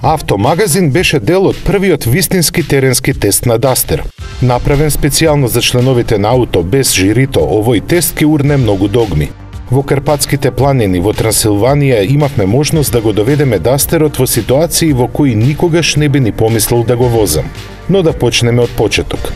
Автомагазин беше дел од првиот вистински теренски тест на Дастер. Направен специјално за членовите на Ауто без жирито, овој тест ќе урне многу догми. Во Карпатските планини во Трансилванија имавме можност да го доведеме Дастерот во ситуации во кои никогаш не би ни помислил да го возам. Но да почнеме од почеток.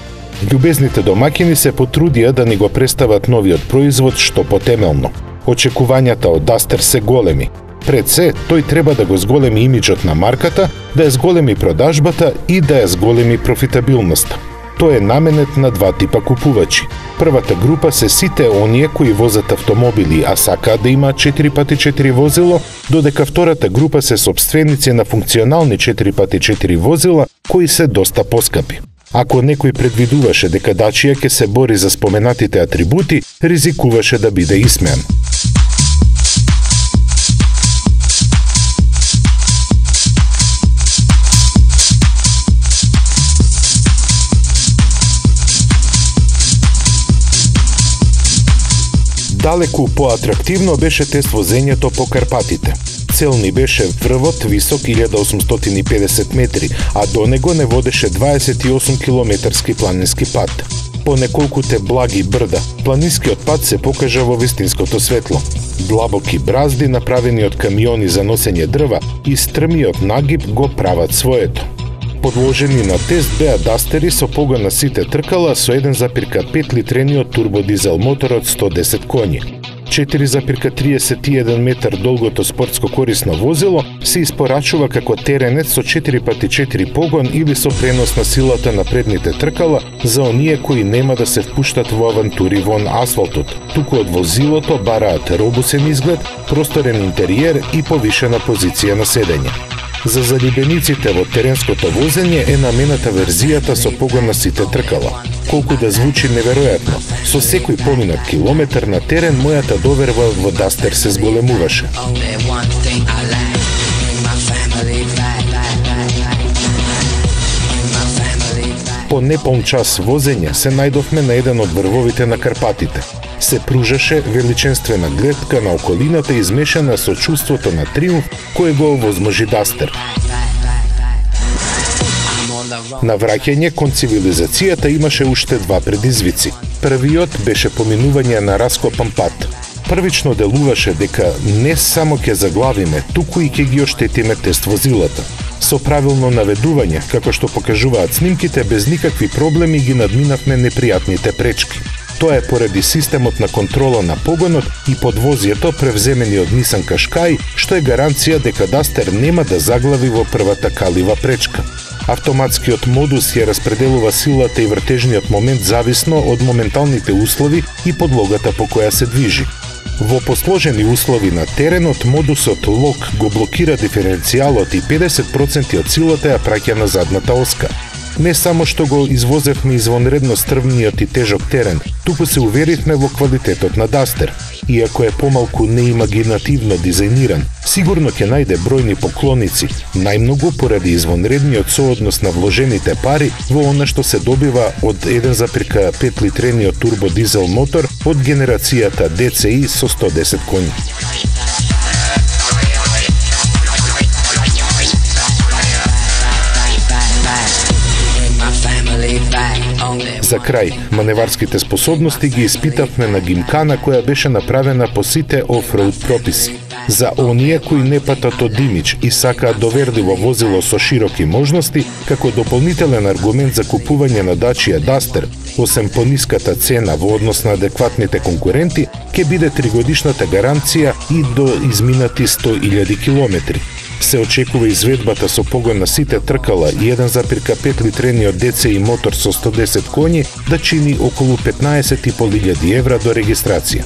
Љубезните домаќини се потрудија да ни го представат новиот производ што потемелно. Очекувањата од Дастер се големи. Пред се, тој треба да го зголеми имиџот на марката, да ја зголеми продажбата и да ја зголеми профитабилноста. Тој е наменет на два типа купувачи. Првата група се сите оние кои возат автомобили, а сакаат да имаат 4x4 возило, додека втората група се сопственици на функционални 4x4 возила, кои се доста поскапи. Ако некој предвидуваше дека Дачија ќе се бори за споменатите атрибути, ризикуваше да биде исмеан. Далеку поатрактивно беше тест возењето по Карпатите. Цел ни беше врвот висок 1850 метри, а до него не водеше 28 километарски планински пат. По неколкуте благи брда, планинскиот пат се покажа во вистинското светло. Длабоки бразди направени од камиони за носење дрва и стрмиот нагиб го прават своето. Подложени на тест беа Дастери со погон на сите тркала со 1,5 литрениот турбодизел мотор од 110 коњи. 4,31 метар долгото спортско корисно возило се испорачува како теренец со 4x4 погон или со пренос на силата на предните тркала за оние кои нема да се впуштат во авантури вон асфалтот, туку од возилото бараат робусен изглед, просторен интериер и повишена позиција на седење. За залюбениците во теренското возење е намената верзијата со погон на сите тркала. Колку да звучи неверојатно, со секој поминат километар на терен мојата доверба во Дастер се зголемуваше. По неполн час возење се најдовме на еден од врвовите на Карпатите. Се пружаше величенствена гледка на околината измешана со чувството на триумф кое го овозможи Дастер. На враќање кон цивилизацијата имаше уште два предизвици. Првиот беше поминување на раскопан пат. Првично делуваше дека не само ќе заглавиме, туку и ќе ги оштетиме тест возилата. Со правилно наведување, како што покажуваат снимките, без никакви проблеми ги надминавме непријатните пречки. Тоа е поради системот на контрола на погонот и подвозието превземени од Nissan Qashqai, што е гаранција дека Дастер нема да заглави во првата калива пречка. Автоматскиот модус ја распределува силата и вртежниот момент зависно од моменталните услови и подлогата по која се движи. Во посложени услови на теренот, модусот лок го блокира диференцијалот и 50% од силата ја праќа на задната оска. Не само што го извозевме извонредно стрмниот и тежок терен, туку се уверивме во квалитетот на Дастер. Иако е помалку неимагинативно дизајниран, сигурно ќе најде бројни поклоници, најмногу поради извонредниот сооднос на вложените пари во она што се добива од 1,5 литрениот турбодизел мотор од генерацијата DCi со 110 коњи. За крај, маневарските способности ги испитавме на гимкана која беше направена по сите офроуд прописи. За оние кои не патат од имидж и сакаат доверливо возило со широки можности, како дополнителен аргумент за купување на Dacia Duster, освен пониската цена во однос на адекватните конкуренти, ќе биде 3-годишната гаранција и до изминати 100.000 километри. Се очекува изведбата со погон на сите тркала и 1,5 литрениот DCi мотор со 110 коњи да чини околу 15.500 евра до регистрација.